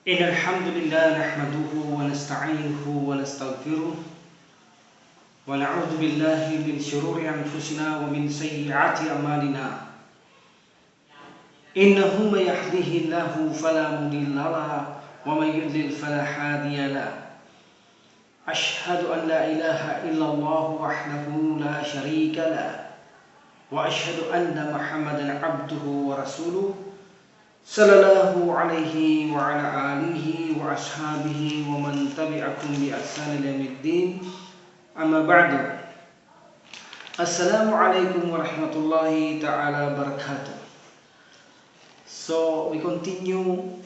إن الحمد لله نحمده ونستعينه ونستغفره ونعوذ بالله من شرور أنفسنا ومن سيئات أعمالنا إنه من يهده الله فلا مضل له ومن يضلل فلا هادي له أشهد أن لا إله إلا الله وحده لا شريك له وأشهد أن محمدا عبده ورسوله صلى الله عليه وعلى آله وأصحابه ومن تبعكم بإحسان إلى يوم الدين أما بعد السلام عليكم ورحمة الله تعالى وبركاته. So we continue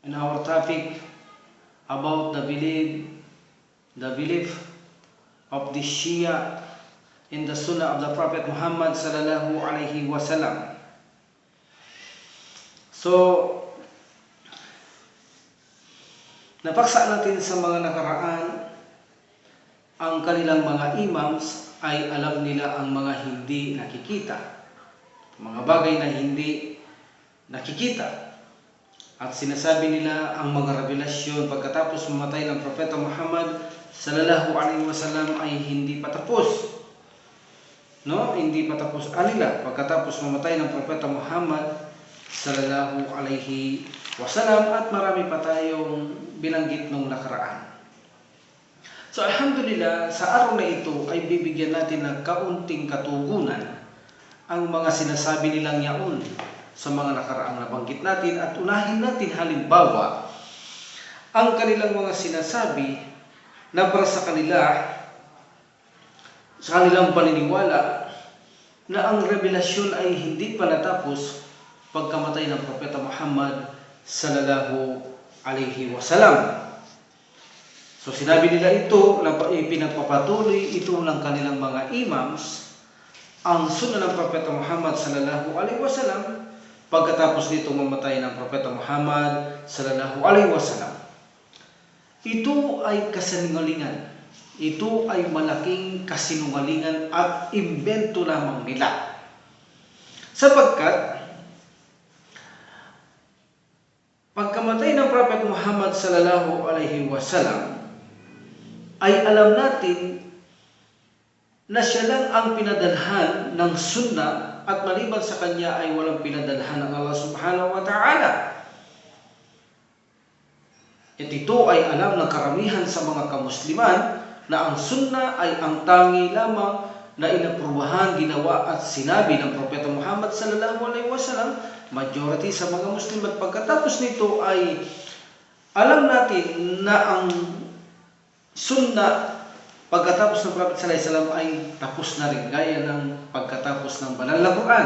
in our topic about the belief of the Shia in the Sunnah of the Prophet Muhammad sallallahu alaihi wasallam. So, napaksa natin sa mga nakaraan, ang kanilang mga imams ay alam nila ang mga hindi nakikita, mga bagay na hindi nakikita. At sinasabi nila ang mga revelasyon pagkatapos mamatay ng Propeta Muhammad sallallahu alaihi wasallam ay hindi pa tapos. No? Hindi pa tapos anila pagkatapos mamatay ng Propeta Muhammad sallallahu alaihi wasallam, at marami pa tayong binanggit nung nakaraan. So alhamdulillah, sa araw na ito ay bibigyan natin ng kaunting katugunan ang mga sinasabi nilang yaon sa mga nakaraang nabanggit natin, at unahin natin halimbawa ang kanilang mga sinasabi na para sa kanilang paniniwala na ang revelasyon ay hindi pa natapos pagkamatay ng Propeta Muhammad sallallahu alaihi wasallam. So sinabi nila ito na pinagpapatuloy ito ng kanilang mga imams ang sunna ng Propeta Muhammad sallallahu alaihi wasallam pagkatapos nito mamatay ng Propeta Muhammad sallallahu alaihi wasallam. Ito ay kasinungalingan. Ito ay malaking kasinungalingan at imbento lamang nila. Sapagkat pagkamatay ng Prophet Muhammad sallallahu alaihi wasallam ay alam natin na siya lang ang pinadalhan ng sunnah, at maliban sa kanya ay walang pinadalhan ng Allah subhanahu wa ta'ala. At ito ay alam ng karamihan sa mga kamusliman na ang sunnah ay ang tangi lamang na inaprubahan, ginawa at sinabi ng Propeta Muhammad sallallahu alaihi wasallam. Majority sa mga Muslim, at pagkatapos nito ay alam natin na ang sunnah pagkatapos ng Prophet sallallahu alaihi wasallam ay tapos na rin, gaya ng pagkatapos ng banal na Quran.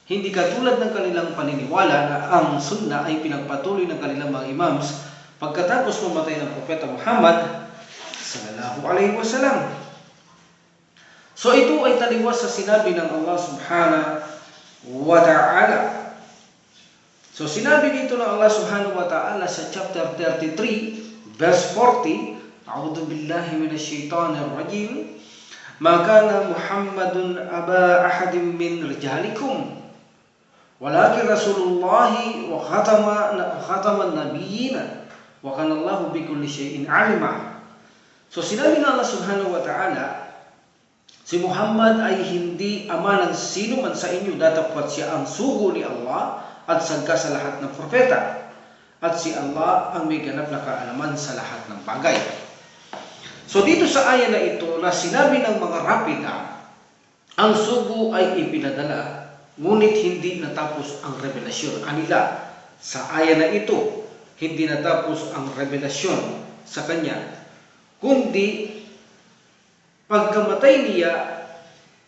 Hindi katulad ng kanilang paniniwala na ang sunnah ay pinagpatuloy ng kanilang mga imams pagkatapos mamatay ng Propeta Muhammad sallallahu alaihi wasallam. So ito ay taliwas sa sinabi ng Allah subhanahu wa ta'ala. So sinabi dito ng Allah subhanahu wa ta'ala sa chapter 33 verse 40, A'udhu billahi minasyaitanir rajim, Ma kana Muhammadun aba ahadin min rijalikum walakin Rasulullahi wa khataman nabiyina wa kana Allahu bikulli syai'in alima. So sinabi ng Allah subhanahu wa ta'ala, si Muhammad ay hindi ama ng sino man sa inyo, datapwat siya ang sugo ni Allah at sagka sa lahat ng propeta, at si Allah ang may ganap na kaalaman sa lahat ng bagay. So dito sa aya na ito na sinabi ng mga rapida, ang sugo ay ipinadala, ngunit hindi natapos ang revelasyon. Anila, sa aya na ito, hindi natapos ang revelasyon sa kanya, kundi pagkamatay niya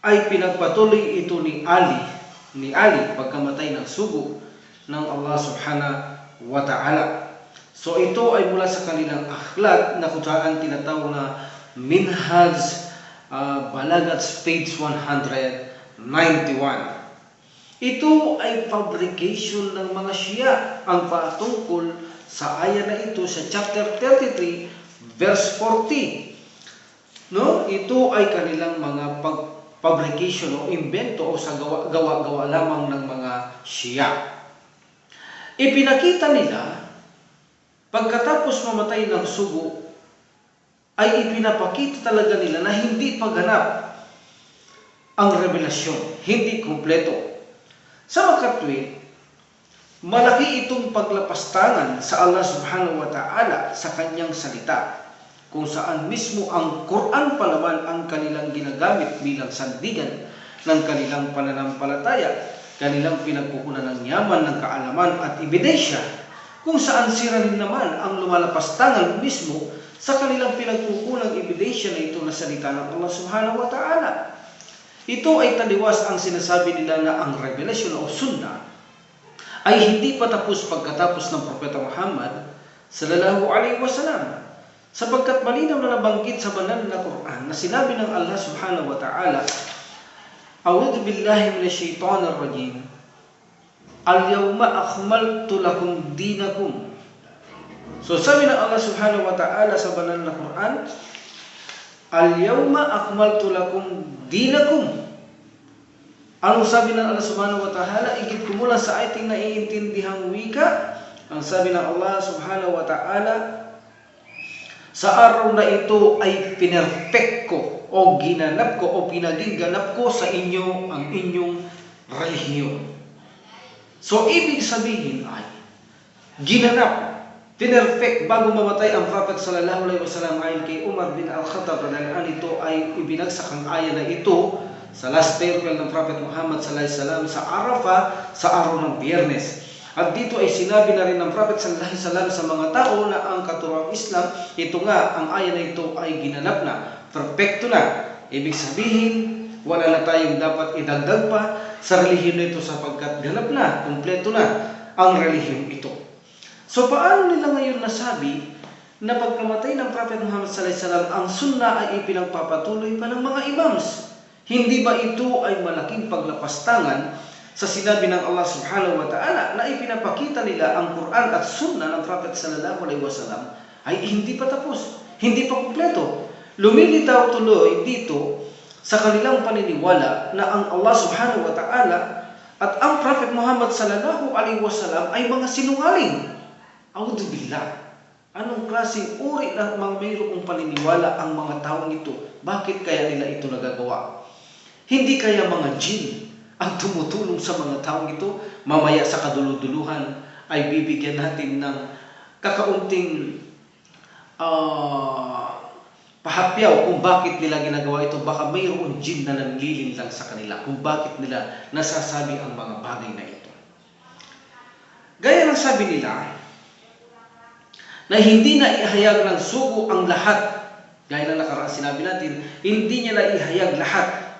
ay pinagpatuloy ito ni Ali pagkamatay ng sugo ng Allah subhanahu wa ta'ala. So ito ay mula sa kanilang akhlaq na kung saan tinatawag na Minhaj Balagat page 191. Ito ay fabrication ng mga Shia ang patungkol sa aya na ito sa chapter 33 verse 40. No, ito ay kanilang mga fabrication o invento o sa gawa-gawa lamang ng mga Shia. Ipinakita nila, pagkatapos mamatay ng sugo, ay ipinapakita talaga nila na hindi pagganap ang revelasyon, hindi kumpleto. Sa makatwid, malaki itong paglapastangan sa Allah subhanahu wa ta'ala sa kanyang salita, kung saan mismo ang Quran pa naman ang kanilang ginagamit bilang sandigan ng kanilang pananampalataya, kanilang pinagkukunan ng yaman, ng kaalaman at ebidensya, kung saan sila rin naman ang lumalapastangan mismo sa kanilang pinagkukunang ebidensya na ito na salita ng Allah subhanahu wa ta'ala. Ito ay taliwas ang sinasabi nila na ang revelasyon o sunnah ay hindi pa tapos pagkatapos ng Propeta Muhammad sallallahu alaihi wasallam, sapagkat malinaw na nabanggit sa banal na Quran na sinabi ng Allah subhanahu wa ta'ala, A'udhu billahi minasyaitanir rajim, Al-yawma akmaltu lakum dinakum. So sabi ng Allah subhanahu wa ta'ala sa banal na Quran, Al-yawma akmaltu lakum dinakum. Anong sabi ng Allah subhanahu wa ta'ala? Igit kumulan sa ating naiintindihang wika. Ang sabi ng Allah subhanahu wa ta'ala, sa araw na ito ay pinerfect ko o ginanap ko o pinaging ganap ko sa inyo ang inyong relihiyon. So ibig sabihin ay ginanap, pinerfect bago mamatay ang Prophet sallallahu alaihi wasallam. Ayon kay Umar bin Al-Khattab, dahil ito ay ibinagsak ang aya na ito sa last burial ng Prophet Muhammad sallallahu alaihi wasallam sa Arafah sa araw ng Biyernes. At dito ay sinabi na rin ng Prophet sallallahu alaihi wasallam sa mga tao na ang katuroang Islam, ito nga, ang aya na ito ay ginanap na, perfecto na. Ibig sabihin, wala na tayong dapat idagdag pa sa relihiyon na ito sapagkat ganap na, kumpleto na ang relihiyon ito. So paano nila ngayon nasabi na pagkamatay ng Prophet Muhammad sallallahu alaihi wasallam, ang sunnah ay ipinagpapatuloy pa ng mga imams? Hindi ba ito ay malaking paglapastangan sa sinabi ng Allah subhanahu wa ta'ala na ipinapakita nila ang Quran at sunnah ng Prophet sallallahu alaihi wasallam ay hindi pa tapos, hindi pa kumpleto? Lumilitaw tuloy dito sa kanilang paniniwala na ang Allah subhanahu wa ta'ala at ang Prophet Muhammad sallallahu alaihi wasallam ay mga sinungaling. A'udhu billah. Anong klaseng uri ng mga mayroong paniniwala ang mga taong ito? Bakit kaya nila ito nagagawa? Hindi kaya mga jinn ang tumutulong sa mga taong ito? Mamaya sa kaduluduluhan ay bibigyan natin ng kakaunting pahapyaw kung bakit nila ginagawa ito. Baka mayroong jinn na nanlilin lang sa kanila kung bakit nila nasasabi ang mga bagay na ito. Gaya ng sabi nila na hindi na ihayag ng sugo ang lahat. Gaya ng nakaraan sinabi natin, hindi niya na ihayag lahat.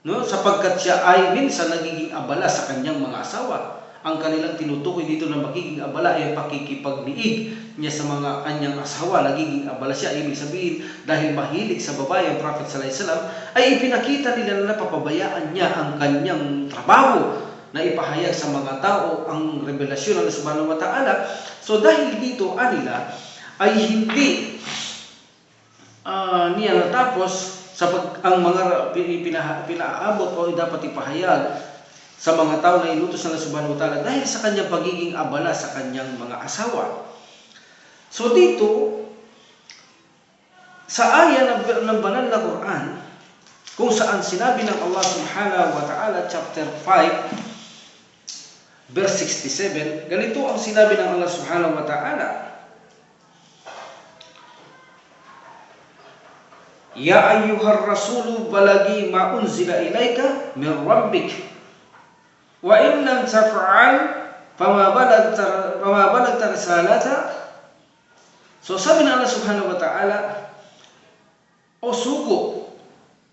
No? Sapagkat siya ay minsan nagiging abala sa kanyang mga asawa. Ang kanilang tinutukoy dito na magiging abala ay pakikipagniig niya sa mga kanyang asawa. Nagiging abala siya. Ibig sabihin, dahil mahilig sa babae ang Prophet sallallahu alaihi wasallam, ay ipinakita nila na napapabayaan niya ang kanyang trabaho na ipahayag sa mga tao ang revelasyon ng Allah subhanahu wa ta'ala. So dahil dito, anila, ay hindi niya natapos ang mga pinaabot o dapat ipahayag sa mga tao na inutos ng Allah subhanahu wa ta'ala dahil sa kanyang pagiging abala sa kanyang mga asawa. So dito, sa aya ng banal na Quran, kung saan sinabi ng Allah subhanahu wa ta'ala, chapter 5, verse 67, ganito ang sinabi ng Allah subhanahu wa ta'ala, Ya ayyuhar rasulu balagi ma unzila ilayka min rabbik wa in lam taf'al fama balagta risalata. So sabi ng Allah subhanahu wa ta'ala, O sugo,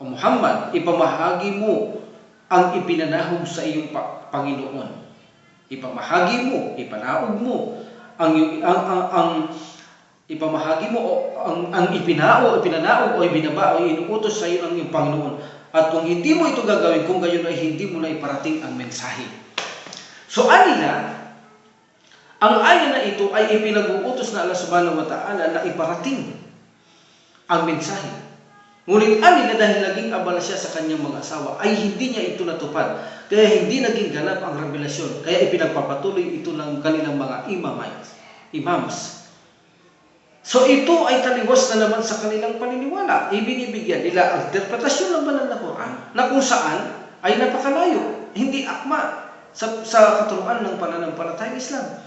O Muhammad, ipamahagi mo ang ipinanahog sa iyong Panginoon. Ipamahagi mo, ipanaog mo ipamahagi mo ang ipinanaog o ibinaba o inuutos sa iyo ng iyong Panginoon. At kung hindi mo ito gagawin, kung gayon ay hindi mo na iparating ang mensahe. So anila, ang aya na ito ay ipinag-uutos na Allah subhanahu wa ta'ala na iparating ang mensahe. Ngunit anila dahil naging abala siya sa kanyang mga asawa, ay hindi niya ito natupad. Kaya hindi naging ganap ang revelasyon. Kaya ipinagpapatuloy ito ng kanilang mga imams. So ito ay taliwas na naman sa kanilang paniniwala. Ibinibigyan nila ang interpretasyon ng banal na Quran na kung saan ay napakalayo, hindi akma sa katuruan ng pananampalatayang Islam.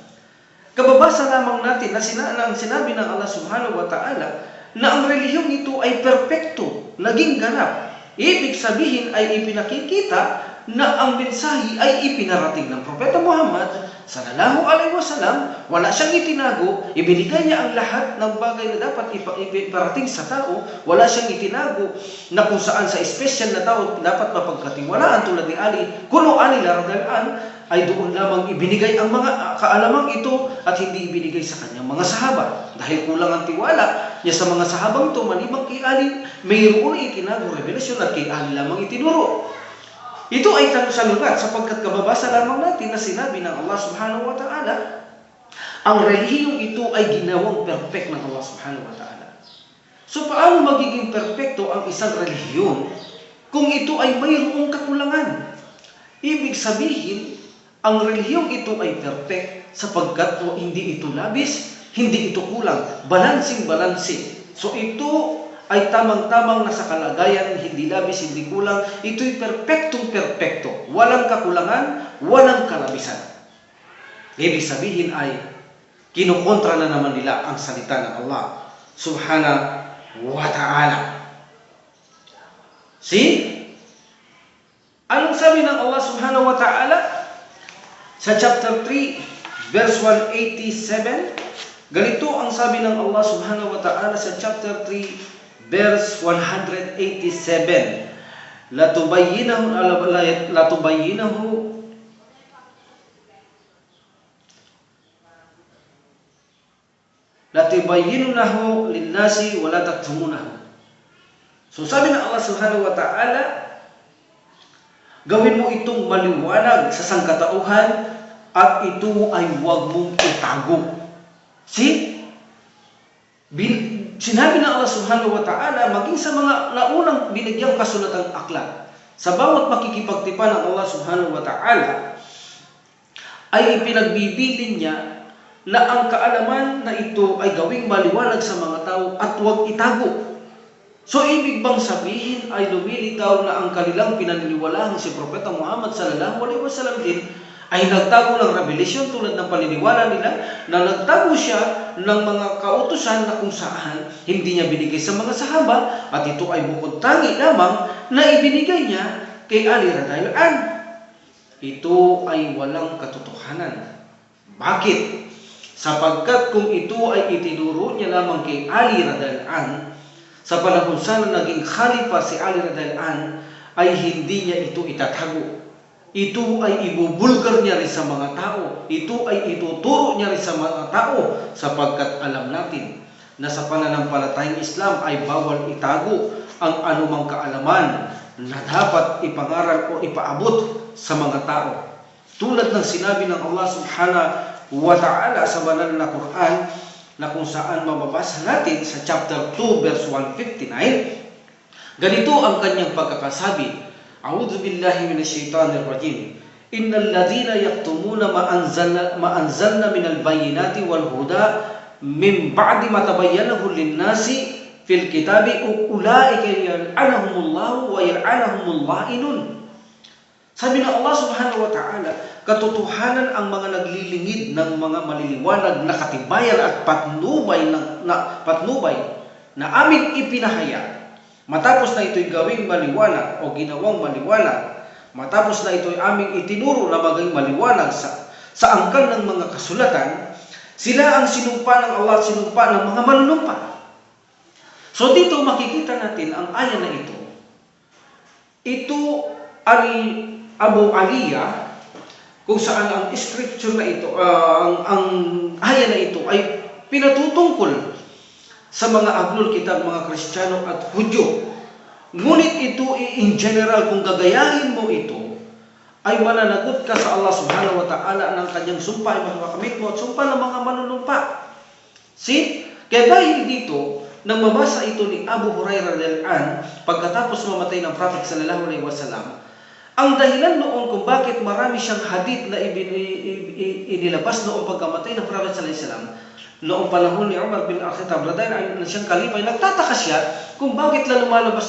Kababasa lamang natin na sinabi ng Allah Subhanahu wa Ta'ala na ang relihiyong ito ay perpekto, naging ganap. Ibig sabihin ay ipinakikita na ang mensahe ay ipinarating ng Propeta Muhammad sallallahu alaihi wasallam. Wala siyang itinago, ibinigay niya ang lahat ng bagay na dapat iparating sa tao. Wala siyang itinago na kung saan sa espesyal na tao dapat mapagkatiwalaan tulad ni Ali. Kuno Ali radhiyallahu ay doon lamang ibinigay ang mga kaalamang ito at hindi ibinigay sa kanyang mga sahaba. Dahil kulang ang tiwala niya sa mga sahabang ito, maliban kay Ali, mayroon itinago revelasyon at kay Ali lamang itinuro. Ito ay salungat sapagkat kababasa lamang natin na sinabi ng Allah Subhanahu wa Ta'ala, ang relihiyong ito ay ginawang perfect ng Allah Subhanahu wa Ta'ala. So paano magiging perfecto ang isang relihiyon kung ito ay mayroong kakulangan? Ibig sabihin, ang relihiyong ito ay perfect sapagkat hindi ito labis, hindi ito kulang, balansing-balanse. So ito ay tamang-tamang nasa kalagayan, hindi labis, hindi kulang. Ito'y perpektong-perpekto. Walang kakulangan, walang kalabisan. Ibig sabihin ay kinukontra na naman nila ang salita ng Allah Subhanahu wa Ta'ala. See? Anong sabi ng Allah Subhanahu wa Ta'ala? Sa chapter 3, verse 187, ganito ang sabi ng Allah Subhanahu wa Ta'ala sa chapter 3, verse 187. Latubayyinunahu linnasi wa la taktumunahu. So sabi ng Allah Subhanahu wa Ta'ala, gawin mo itong maliwanag sa sangkatauhan at ito ay huwag mong itago. See? Sinabi ng Allah Subhanahu wa Ta'ala maging sa mga naunang binigyang kasulatang aklat. Sa bawat makikipagtipan ng Allah Subhanahu wa Ta'ala ay ipinagbibilin niya na ang kaalaman na ito ay gawing maliwanag sa mga tao at huwag itago. So, ibig bang sabihin ay lumilitaw na ang kanilang pinaniniwalahan si Propeta Muhammad sallallahu alaihi wasallam din ay nagtago ng revelasyon tulad ng paniniwala nila na nagtago siya ng mga kautusan na kung saan hindi niya binigay sa mga sahaba at ito ay bukod tangi lamang na ibinigay niya kay Ali radhiyallahu anhu. Ito ay walang katotohanan. Bakit? Sapagkat kung ito ay itinuro niya lamang kay Ali radhiyallahu anhu, sa panahon sana naging khalifa si Ali radhiyallahu anhu, ay hindi niya ito itatago. Ito ay ibubulgar niya rin sa mga tao. Ito ay ituturo niya rin sa mga tao sapagkat alam natin na sa pananampalatayang Islam ay bawal itago ang anumang kaalaman na dapat ipangaral o ipaabot sa mga tao. Tulad ng sinabi ng Allah Subhanahu wa Ta'ala sa banal na Quran na kung saan mababasa natin sa chapter 2 verse 159, ganito ang kanyang pagkakasabi: A'udzu billahi minasy syaithanir rajim. Innal ladzina yaktumuna ma anzalna minal bayyinati wal huda min ba'di ma tabayyanahu lin-nasi fil kitabi ulaika yal'anuhumullahu wa yal'anuhumul la'inun. Sabi ng Allah Subhanahu wa Ta'ala, katotohanan ang mga naglilingid ng mga maliliwanag na katibayan at patnubay na aming ipinahayag. Matapos na ito'y gawing maliwanag o ginawang maliwanag, matapos na ito'y aming itinuro na maging maliwanag sa angkan ng mga kasulatan, sila ang sinumpa ng Allah at sinumpa ng mga manunumpa. So dito makikita natin ang aya na ito. Ito ay Abu Aliyah, kung saan ang scripture na ito, ang aya na ito ay pinatutungkol sa mga ahlul kitab, mga Kristiyano at Hudyo. Ngunit ito in general, kung gagayahin mo ito, ay mananagot ka sa Allah Subhanahu wa Ta'ala ng kanyang sumpa, ay makakamit mo at sumpa ng mga manunumpa. See? Kaya dahil dito, nang mabasa ito ni Abu Hurairah radhiyallahu anhu pagkatapos mamatay ng Prophet sallallahu alaihi wasallam, ang dahilan noon kung bakit marami siyang hadith na inilabas noong pagkamatay ng Prophet sallallahu alaihi wasallam, noong panahon ni Umar bin Al-Khattab radhiyallahu anhu siyang kalipa, nagtataka siya kung bakit lumalabas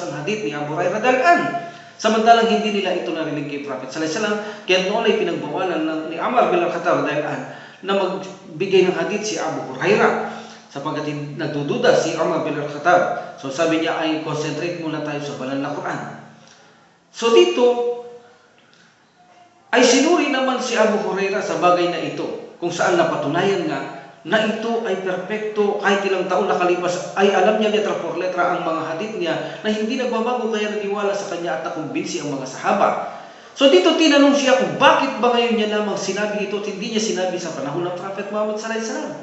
ang hadith ni Abu Hurairah radhiyallahu anhu. Samantalang hindi nila ito narinig kay Prophet sallallahu alaihi wasallam, kaya noon ay pinagbawalan ni Umar bin Al-Khattab radhiyallahu anhu na magbigay ng hadith si Abu Hurairah, sapagkat nagdududa si Umar bin Al-Khattab. So sabi niya ay concentrate muna tayo sa banal na Quran. So dito ay sinuri naman si Abu Hurairah sa bagay na ito, kung saan napatunayan nga na ito ay perpekto. Kahit ilang taon nakalipas ay alam niya letra por letra ang mga hadith niya na hindi nagbabago, kaya naniwala sa kanya at nakumbinsi ang mga sahaba. So dito tinanong siya kung bakit ba ngayon niya lamang sinabi ito at hindi niya sinabi sa panahon ng Prophet Muhammad sallallahu alaihi wasallam.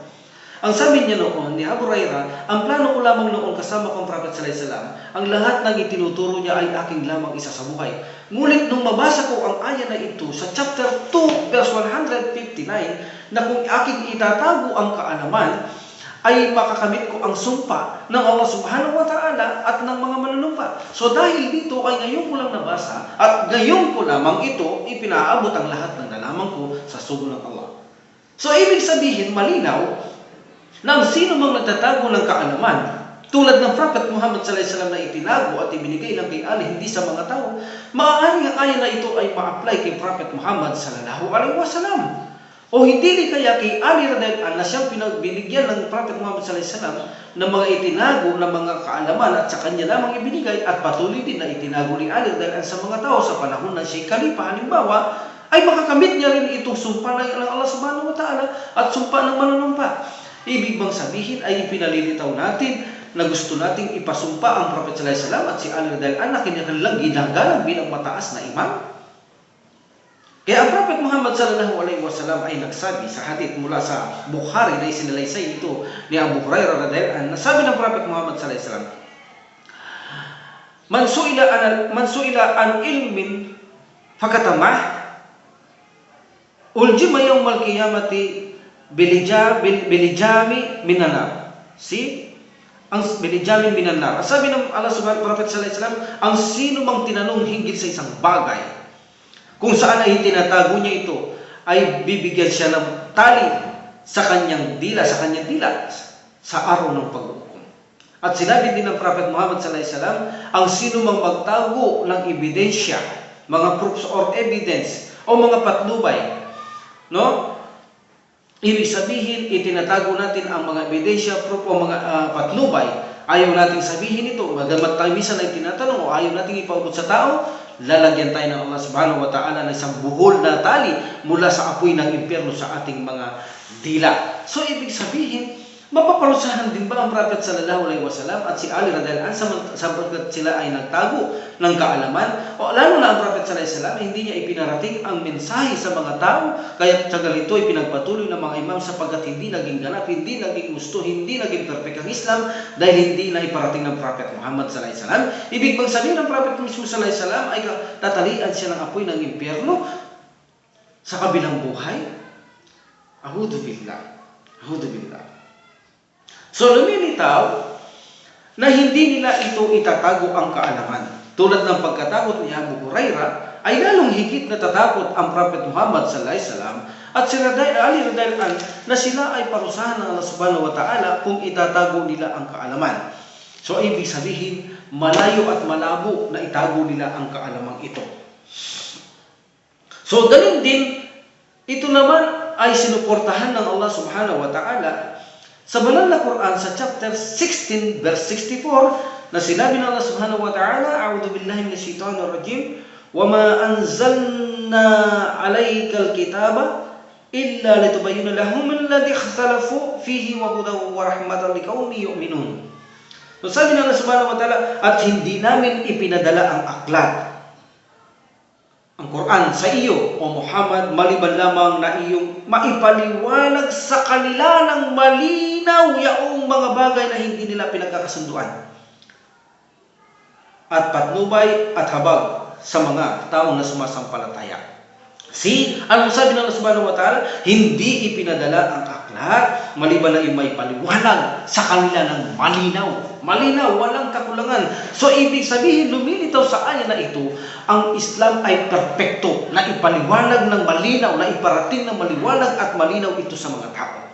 Ang sabi niya noon ni Abu Hurairah, ang plano ko lamang noon kasama kong Prophet sallallahu alaihi wasallam, ang lahat ng itinuturo niya ay aking lamang isa sa buhay. Ngunit nung mabasa ko ang aya na ito sa chapter 2 verse 159 na kung aking itatago ang kaalaman, ay makakamit ko ang sumpa ng Allah subhanahu wa ta'ala at ng mga manunumpa. So dahil dito ay ngayon ko lang nabasa at ngayon ko lamang ito ipinaabot ang lahat ng nalaman ko sa sugo ng Allah. So ibig sabihin, malinaw na ang sino mang nagtatago ng kaalaman, tulad ng Prophet Muhammad sallallahu alaihi wasallam na itinago at ibinigay ng kay Ali, hindi sa mga tao, maaaring ang aya na ito ay ma-apply kay Prophet Muhammad sallallahu alaihi wasallam. O hindi din kaya kay Ali radhiyallahu anhu na siyang pinagbinigyan ng Prophet Muhammad sallallahu alaihi wasallam ng mga itinago ng mga kaalaman at sa kanya lamang ibinigay, at patuloy din na itinago ni Ali radhiyallahu anhu sa mga tao sa panahon ng Syekh Khalifa halimbawa, ay makakamit niya rin itong sumpa ng Allah subhanahu wa ta'ala at sumpa ng manunumpa. Ibig bang sabihin ay pinalilitaw natin na gusto nating ipasumpa ang Prophet sallallahu alaihi wasallam at si Ali radhiyallahu anhu na kanilang ginagalang bilang mataas na imam? Kaya ang Prophet Muhammad sallallahu alaihi wasallam ay nagsabi sa hadith mula sa Bukhari na isinalaysay ito ni Abu Hurairah radhiyallahu anhu, nasabi ng Prophet Muhammad sallallahu alaihi wasallam, Man su'ila an ilmin fakatamah uljima yawmal qiyamati bilijami minanar. Ang bilijami minanar. Sabi ng Allah subhanahu wa ta'ala, Prophet sallallahu alaihi wasallam, ang sino mang tinanong hinggil sa isang bagay kung saan ay tinatago niya ito, ay bibigyan siya ng tali sa kanyang dila, sa araw ng paghukom. At sinabi din ng Prophet Muhammad sallallahu alaihi wasallam, ang sino mang magtago ng ebidensya, mga proofs or evidence o mga patnubay, no? Ibig sabihin, itinatago natin ang mga ebidensya, proof o mga patnubay. Ayaw nating sabihin ito, magamat tayo minsan ay tinatanong o ayaw nating ipaubot sa tao, lalagyan tayo ng Allah subhanahu wa ta'ala ng isang buhol na tali mula sa apoy ng impyerno sa ating mga dila. So ibig sabihin, mapaparusahan din ba ang Prophet sallallahu alaihi wasallam at si Ali radhiyallahu anhu sapagkat sila ay nagtago ng kaalaman? O lalo na ang Prophet sallallahu alaihi wasallam, hindi niya ipinarating ang mensahe sa mga tao, kaya sa ganito ay pinagpatuloy ng mga imam sapagkat hindi naging ganap, hindi naging gusto, hindi naging perfect ang Islam dahil hindi na iparating ng Prophet Muhammad sallallahu alaihi wasallam. Ibig bang sabihin ng Prophet mismo sallallahu alaihi wasallam ay tatalian siya ng apoy ng impyerno sa kabilang buhay? A'udhu billah. A'udhu billah. So lumilitaw na hindi nila ito itatago ang kaalaman. Tulad ng pagkatakot ni Abu Hurairah, ay lalong higit na tatakot ang Prophet Muhammad sallallahu alaihi wasallam at sila Ali radhiyallahu anhu na sila ay parusahan ng Allah subhanahu wa ta'ala kung itatago nila ang kaalaman. So ibig sabihin, malayo at malabo na itago nila ang kaalamang ito. So ganun din, ito naman ay sinuportahan ng Allah subhanahu wa ta'ala sa banal na Quran sa chapter 16 verse 64 na sinabi ng Allah subhanahu wa ta'ala, A'udhu billahi minash shaitanir rajim, wa ma anzalna 'alaykal kitaba illa litubayyana lahum alladhi ikhtalafu fihi wa hudan wa rahmatan liqaumin yu'minun. So sabi ng Allah subhanahu wa ta'ala, at hindi namin ipinadala ang aklat, ang Quran sa iyo, o Muhammad, maliban lamang na iyong maipaliwanag sa kanila ng malinaw yaong mga bagay na hindi nila pinagkakasunduan, at patnubay at habag sa mga taong na sumasampalataya. Ano sabi ng Allah subhanahu wa ta'ala? Hindi ipinadala ang aklat maliban na may paliwanag sa kanila ng malinaw. Malinaw, walang kakulangan. So, ibig sabihin, lumilitaw sa aya na ito, ang Islam ay perpekto na ipaliwanag ng malinaw, na iparating ng maliwanag at malinaw ito sa mga tao.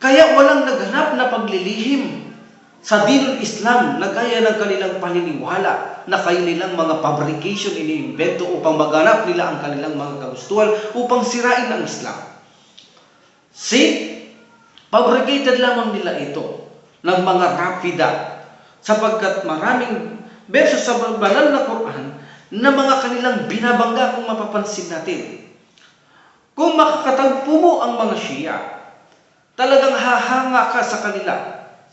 Kaya walang naghanap na paglilihim sa dinul Islam na gaya ng kanilang paniniwala na kanilang mga fabrication iniimbento upang maganap nila ang kanilang mga kagustuhan upang sirain ang Islam. Fabricated lamang nila ito ng mga rapida sapagkat maraming verso sa banal na Quran na mga kanilang binabangga kung mapapansin natin. Kung makakatagpo mo ang mga Shia, talagang hahanga ka sa kanila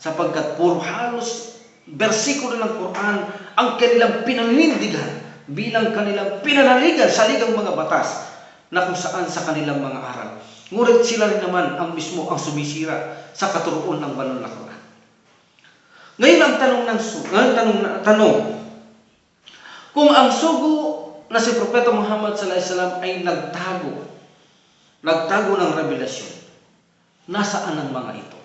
sapagkat puro halos bersikulo ng Quran ang kanilang pinaninindigan bilang kanilang pinanaligan sa ligang mga batas na kung saan sa kanilang mga aral. Ngunit sila rin naman ang mismo ang sumisira sa katuruan ng banal na Quran. Ngayon ang tanong, kung ang sugo na si Propeta Muhammad sallallahu alaihi wasallam ay nagtago ng revelasyon, nasaan ang mga ito?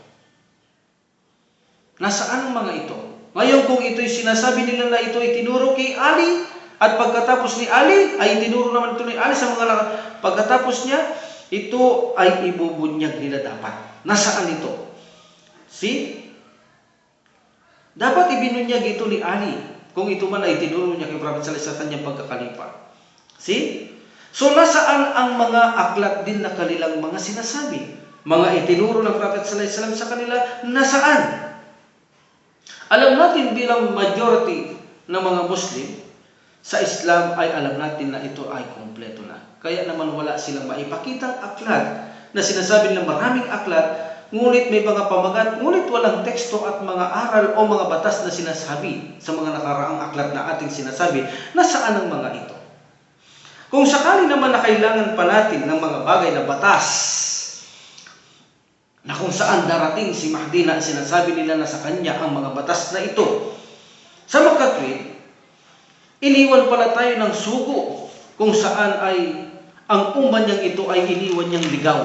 Nasaan ang mga ito? Ngayon kung ito'y sinasabi nila na ito ay tinuro kay Ali, at pagkatapos ni Ali, ay tinuro naman ito ni Ali sa mga pagkatapos niya, ito ay ibubunyag nila dapat. Nasaan ito? Dapat ibinunyag ito ni Ali, kung ito man ay tinuro niya kay Prophet sallallahu alaihi wasallam sa kanyang pagkakalipa. So nasaan ang mga aklat din na kanilang mga sinasabi? Mga itinuro ng Prophet sallallahu alaihi wasallam sa kanila, nasaan? Alam natin bilang majority ng mga Muslim, sa Islam ay alam natin na ito ay kompleto na. Kaya naman wala silang maipakitang aklat na sinasabi ng maraming aklat, ngunit may mga pamagat, ngunit walang teksto at mga aral o mga batas na sinasabi sa mga nakaraang aklat na ating sinasabi, nasaan ang mga ito? Kung sakali naman na kailangan pa natin ng mga bagay na batas, na kung saan darating si Mahdi na sinasabi nila na sa kanya ang mga batas na ito. Sa makatwid, iniwan pala tayo ng sugo kung saan ay ang umban niyang ito ay iniwan niyang ligaw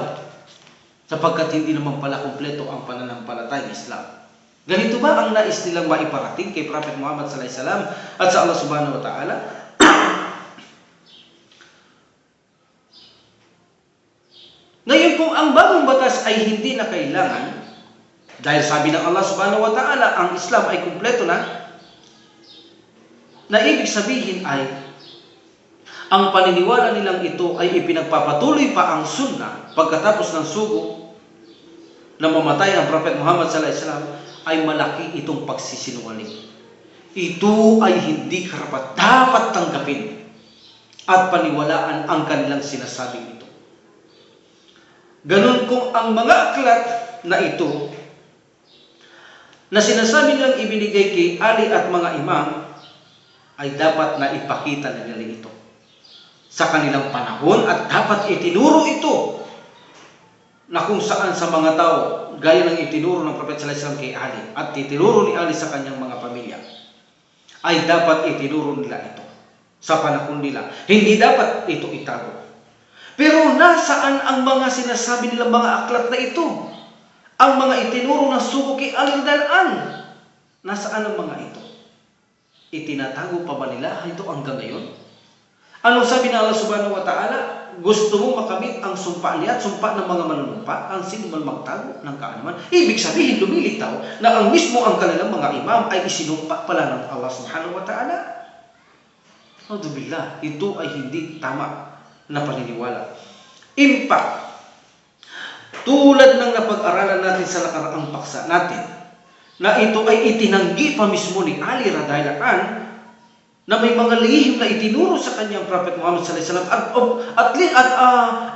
sapagkat hindi naman pala kumpleto ang pananampalatayang Islam. Ganito ba ang nais nilang maiparating kay Prophet Muhammad sallallahu alaihi wasallam at sa Allah subhanahu wa ta'ala? Ngayon kung ang bagong batas ay hindi na kailangan, dahil sabi ng Allah subhanahu wa ta'ala, ang Islam ay kumpleto na ibig sabihin ay, ang paniniwala nilang ito ay ipinagpapatuloy pa ang sunnah pagkatapos ng sugo na mamatay ang Prophet Muhammad sallallahu alaihi wasallam, ay malaki itong pagsisinungaling. Ito ay hindi karapat dapat tanggapin at paniwalaan ang kanilang sinasabing ito. Ganun kung ang mga aklat na ito na sinasabi nilang ibinigay kay Ali at mga imam ay dapat na ipakita na nila ito sa kanilang panahon at dapat itinuro ito na kung saan sa mga tao gaya ng itinuro ng Prophet sallallahu alaihi wasallam kay Ali at itinuro ni Ali sa kanyang mga pamilya ay dapat itinuro nila ito sa panahon nila. Hindi dapat ito itago. Pero nasaan ang mga sinasabi nilang mga aklat na ito? Ang mga itinuro ng sugo kay Ali radhiyallahu anhu. Nasaan ang mga ito? Itinatago pa ba nila ito hanggang ngayon? Anong sabi ng Allah subhanahu wa ta'ala? Gusto mong makamit ang sumpa niya at sumpa ng mga manunumpa, ang sino man magtago ng kaalaman. Ibig sabihin, lumilitaw na ang mismo ang kanilang mga imam ay isinumpa pala ng Allah subhanahu wa ta'ala. Alhamdulillah, ito ay hindi tama na paniniwala. Impact. Tulad ng napag-aralan natin sa nakaraang paksa natin, na ito ay itinanggi pa mismo ni Ali radhiyallahu anhu na may mga lihim na itinuro sa kanyang Prophet Muhammad sallallahu alaihi wasallam at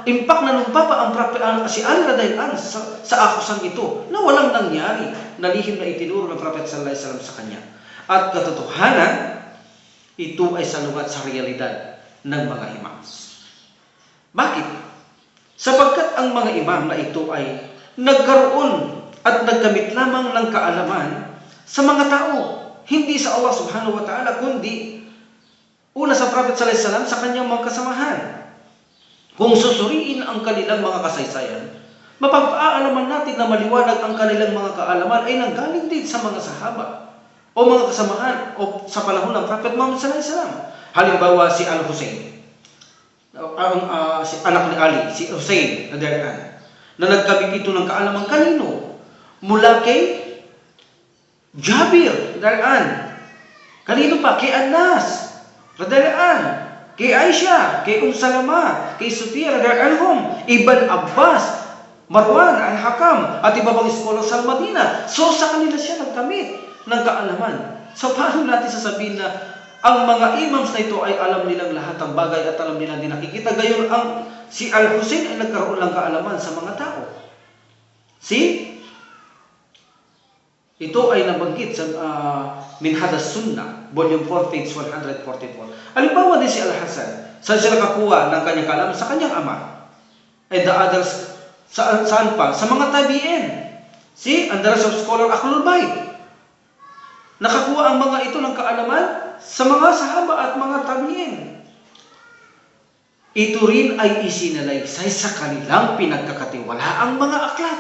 impact na numpapa ang Prophet si Ali radhiyallahu anhu sa akusang ito na walang nangyari na lihim na itinuro ng Prophet sallallahu alaihi wasallam sa kanya. At katotohanan, ito ay salungat sa realidad ng mga imam. Bakit? Sapagkat ang mga imam na ito ay nagkaroon at nagkamit lamang ng kaalaman sa mga tao, hindi sa Allah subhanahu wa ta'ala, kundi una sa Prophet sallallahu alaihi wasallam sa kanyang mga kasamahan. Kung susuriin ang kanilang mga kasaysayan, mapag-aalaman natin na maliwanag ang kanilang mga kaalaman ay nanggaling din sa mga sahaba o mga kasamahan o sa panahon ng Prophet Muhammad sallallahu alaihi wasallam. Halimbawa si Al-Husayn, si anak ni Ali, si Husayn na nagkabit ito ng kaalaman kanino? Mula kay Jabir, kanino pa? Kay Anas, kay Aisha, kay Salama, kay Sofia, Ibn Abbas, Marwan al-Hakam, at iba pang scholar sa Madina. So sa kanila siya nagkamit ng kaalaman. So paano natin sasabihin na ang mga imams na ito ay alam nilang lahat ng bagay at alam nilang din nakikita? Gayon si Al-Husayn ay nagkaroon ng kaalaman sa mga tao. Ito ay nabanggit sa Minhaj as-Sunnah, volume 4, page 144. Halimbawa din si Al-Hasan, saan siya nakakuha ng kanyang kaalaman? Sa kanyang ama. And the others, saan pa? Sa mga tabi'in. And the rest of scholar Ahlul Bait. Nakakuha ang mga ito ng kaalaman sa mga sahaba at mga tabi'in. Ito rin ay isinalaysay sa kanilang pinagkakatiwalaang mga aklat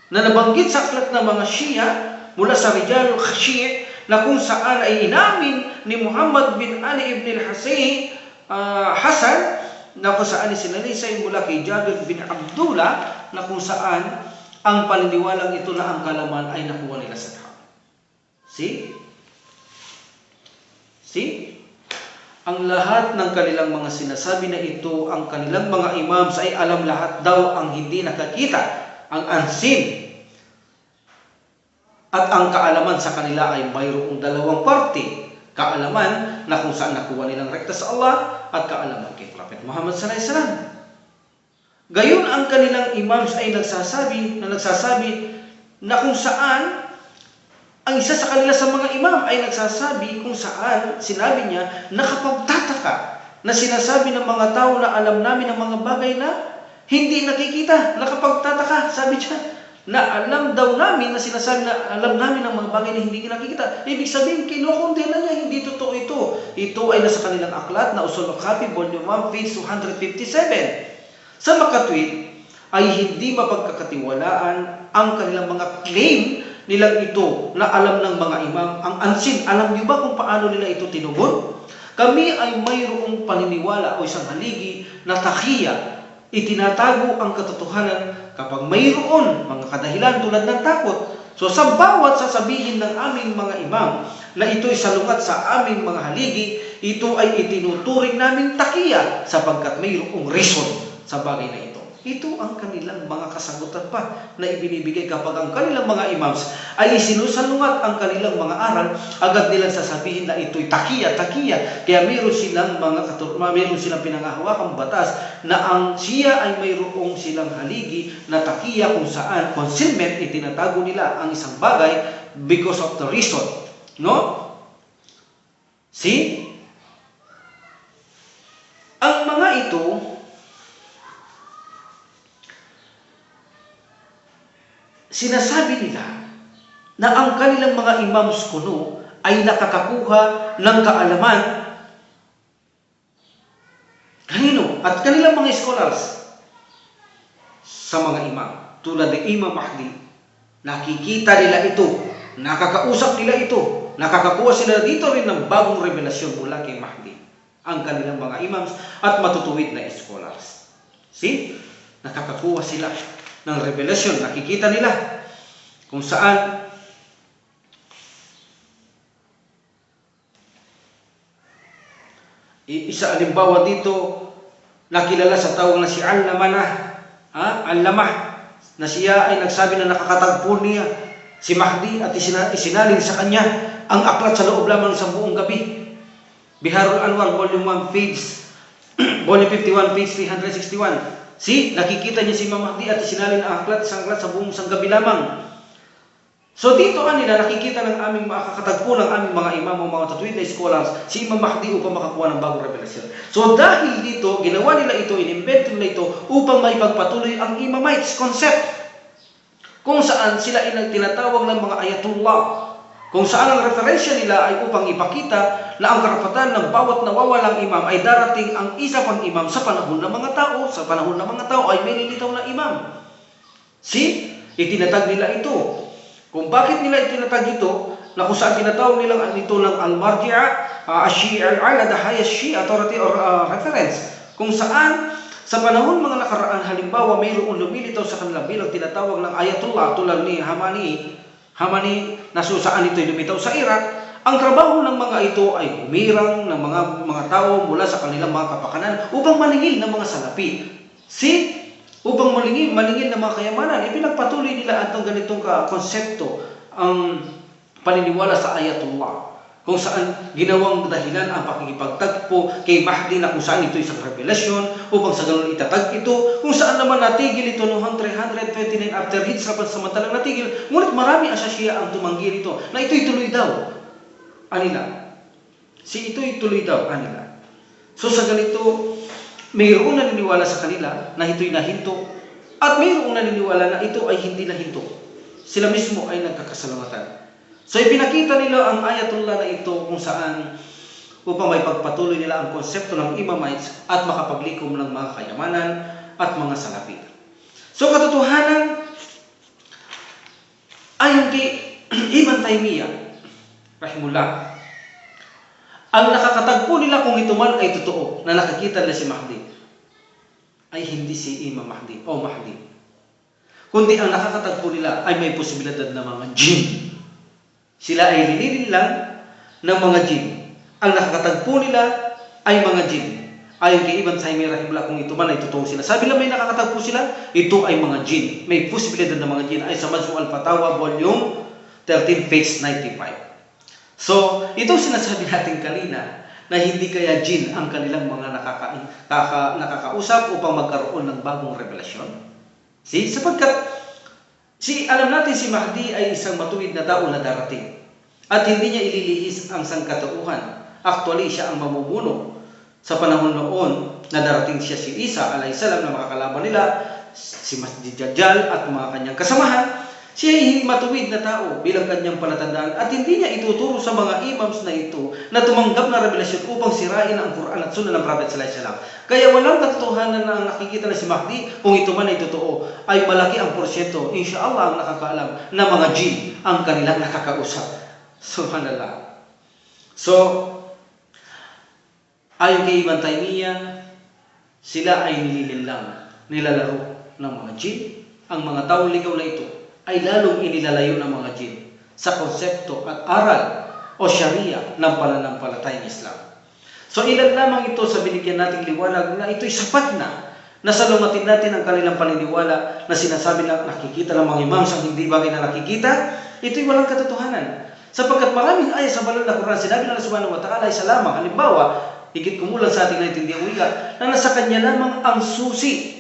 na nabanggit sa aklat ng mga Shia mula sa Rijalul Khashiyah, na kung saan ay inamin ni Muhammad bin Ali ibn Hasan na kung saan isinalaysay mula kay Jabir bin Abdullah na kung saan ang paniniwalang ito na ang kalaman ay nakuha nila sa tao. Ang lahat ng kanilang mga sinasabi na ito, ang kanilang mga imams ay alam lahat daw ang hindi nakakita, ang unseen. At ang kaalaman sa kanila ay mayroong dalawang parte. Kaalaman na kung saan nakuha nilang rekta sa Allah at kaalaman kay Prophet Muhammad sallallahu alaihi wasallam. Gayon ang kanilang imams ay nagsasabi na kung saan ang isa sa kanila sa mga imam ay nagsasabi kung saan sinabi niya, nakapagtataka na sinasabi ng mga tao na alam namin ang mga bagay na hindi nakikita. Nakapagtataka, sabi niya, na alam daw namin na sinasabi na alam namin ang mga bagay na hindi nakikita. Ibig sabihin, kinukundena niya, hindi totoo ito. Ito ay nasa kanilang aklat na Usul al-Kafi, volume 1, page 257. Sa makatwid, ay hindi mapagkakatiwalaan ang kanilang mga claim nilang ito na alam ng mga imam. Ang unseen, alam niyo ba kung paano nila ito tinugon? Kami ay mayroong paniniwala o isang haligi na takiya. Itinatago ang katotohanan kapag mayroon mga kadahilan tulad ng takot. So sa bawat sasabihin ng aming mga imam na ito'y salungat sa aming mga haligi, ito ay itinuturing namin takiya sapagkat mayroong reason sa bagay na ito. Ito ang kanilang mga kasagutan pa na ibinibigay kapag ang kanilang mga imams ay isinusalungat ang kanilang mga aral, agad nilang sasabihin na ito'y takiya. Kaya mayroon silang pinangahawakang batas na ang siya ay mayroong silang haligi na takiya kung saan concealment, itinatago nila ang isang bagay because of the reason. No? Ang mga ito sinasabi nila na ang kanilang mga imams kuno ay nakakakuha ng kaalaman. Kanino? At kanilang mga scholars sa mga imam. Tulad ng Imam Mahdi, nakikita nila ito, nakakausap nila ito, nakakakuha sila dito rin ng bagong revelasyon mula kay Mahdi. Ang kanilang mga imams at matutuwid na scholars. Nakakakuha sila ng revelasyon, nakikita nila kung saan isa alimbawa dito nakilala sa tawag na si Al-Lamah na siya ay nagsabi na nakakatagpo niya si Mahdi at isinalin sa kanya ang aklat sa loob lamang sa buong gabi. Biharul Anwar, volume 1, page volume 51, page 361. Nakikita niya si Imam Mahdi at isinalin ang aklat sa buong gabi lamang. So dito kanila nakikita ng aming makakatagpo ng aming mga imam o mga tatuwid na scholars si Imam Mahdi upang makakuha ng bagong revelasyon. So dahil dito, ginawa nila ito, inimbento nila ito upang maipagpatuloy ang Imamites concept. Kung saan sila ay tinatawag ng mga ayatullah kung saan ang referensya nila ay upang ipakita na ang karapatan ng bawat nawawalang imam ay darating ang isa pang imam sa panahon ng mga tao. Sa panahon ng mga tao ay may lilitaw na imam. Itinatag nila ito. Kung bakit nila itinatag ito, na kung saan tinatawag nilang ito ng al-marji'a, al-shi'a, the highest Shia authority or reference, kung saan sa panahon mga nakaraan, halimbawa mayroong lumilitaw sa kanila bilang tinatawag ng ayatullah tulad ni Hamani na saan ito'y lumitaw sa Iraq, ang trabaho ng mga ito ay humirang ng mga tao mula sa kanilang mga kapakanan upang maningil ng mga salapi. Upang maningil ng mga kayamanan, ipinagpatuloy nila atong ganitong konsepto ang paniniwala sa ayatullah, kung saan ginawang dahilan ang pakikipagtagpo kay Mahdi na kung saan ito isang revelasyon upang sa ganun itatag ito, kung saan naman natigil ito noong 329 after Hijrah samantalang natigil, ngunit marami Shia ang tumanggi rito na ito'y tuloy daw anila. Ito'y tuloy daw anila. So sa ganito, mayroong naniniwala sa kanila na ito'y nahinto at mayroong naniniwala na ito ay hindi nahinto. Sila mismo ay nagkakasalamatan. So ipinakita nila ang ayatullah na ito kung saan upang may pagpatuloy nila ang konsepto ng Imamites at makapaglikom ng mga kayamanan at mga salapi. So katotohanan, ayon kay Ibn Taymiyyah, rahimullah, ang nakakatagpo nila kung ito man ay totoo na nakakita nila si Mahdi, ay hindi si Imam Mahdi o Mahdi, kundi ang nakakatagpo nila ay may posibilidad na mga jinn. Sila ay linilin lang ng mga jinn. Ang nakakatagpo nila ay mga jinn. Ayon kay Ibn Taymiyyah rahimahullah, kung ito man ay totoo sila, sabi lang may nakakatagpo sila, ito ay mga jinn. May posibilidad ng mga jinn ay sa Majmu' al-Fatawa volume 13 page 95. So, ito sinasabi natin kanina na hindi kaya jinn ang kanilang mga nakakausap upang magkaroon ng bagong revelasyon. Sapagkat alam natin si Mahdi ay isang matuwid na tao na darating. At hindi niya ililihis ang sangkatauhan. Actually, siya ang mamumuno sa panahon noon na darating siya si Isa alayhisalam na makakalaban nila, si Masjid Dajjal at mga kanyang kasamahan. Siya ay matuwid na tao bilang kanyang palatandaan at hindi niya ituturo sa mga imams na ito na tumanggap na revelasyon upang sirain ang Quran at Sunnah ng Prophet sallallahu alaihi wasallam. Kaya walang katotohanan na ang nakikita na si Mahdi, kung ito man ay totoo, ay malaki ang porsyento, insyaAllah, ang nakakaalam na mga jinn ang kanilang nakakausap. Subhanallah. So, ayon kay Ibn Taymiyyah, sila ay nililin nilalaro ng mga jinn. Ang mga taong ligaw na ito ay lalong inilalayo ng mga jinn sa konsepto at aral o syariah ng pananampalatayang Islam. So ilan lamang ito sa binigyan nating liwanag na ito'y sapat na salungatin natin ang kanilang paniniwala na sinasabi na nakikita ng mga imam sa hindi bagay na nakikita, ito'y walang katotohanan. Sapagkat maraming ayat sa banal na Quran, sinabi ng Allah Subhanahu wa Ta'ala ay sa lamang. Halimbawa, higit kumulang sa ating naintindihan wika na nasa kanya lamang ang susi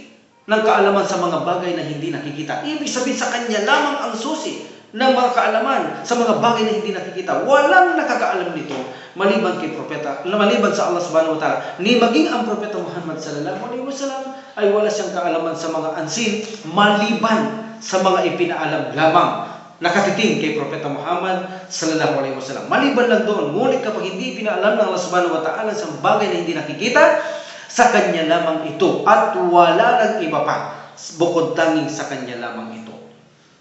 ng kaalaman sa mga bagay na hindi nakikita. Ibig sabihin sa kanya lamang ang susi ng mga kaalaman sa mga bagay na hindi nakikita. Walang nakakaalam nito maliban kay propeta, maliban sa Allah Subhanahu wa Ta'ala. Ni maging ang propeta Muhammad sallallahu alaihi wasallam ay wala siyang kaalaman sa mga unseen maliban sa mga ipinaalam lamang nakatiting kay propeta Muhammad sallallahu alaihi wasallam. Maliban lang doon, ngunit kapag hindi pinaalam ng Allah Subhanahu wa Ta'ala sa bagay na hindi nakikita, sa kanya lamang ito at wala nang iba pa bukod tanging sa kanya lamang ito.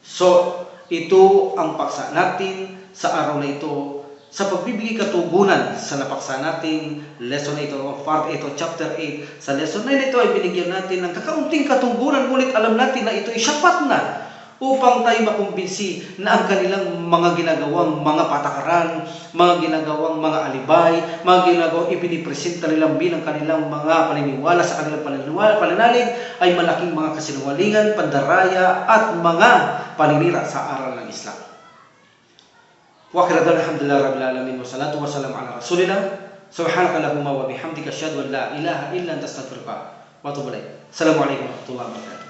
So, ito ang paksa natin sa araw na ito sa pagbibigay katugunan sa napaksa nating lesson 8 o part 8 o chapter 8. Sa lesson 9 ito ay binigyan natin ng kakaunting katunggunan, ngunit alam natin na ito ay sapat na upang tayo makumbinsi na ang kanilang mga ginagawang mga patakaran, mga ginagawang mga alibay, mga ginagawang ipinipresenta nilang bilang kanilang mga paniniwala sa kanilang pananalig ay malaking mga kasinungalingan, pandaraya at mga paninira sa aral ng Islam. Wa akhiran alhamdulillah rabbil alamin wa salatu wa salam ala rasulillah subhanakallahumma wa bihamdika asyhadu an la ilaha illa anta astaghfiruka wa atubu ilaik. Assalamualaikum warahmatullahi wabarakatuh.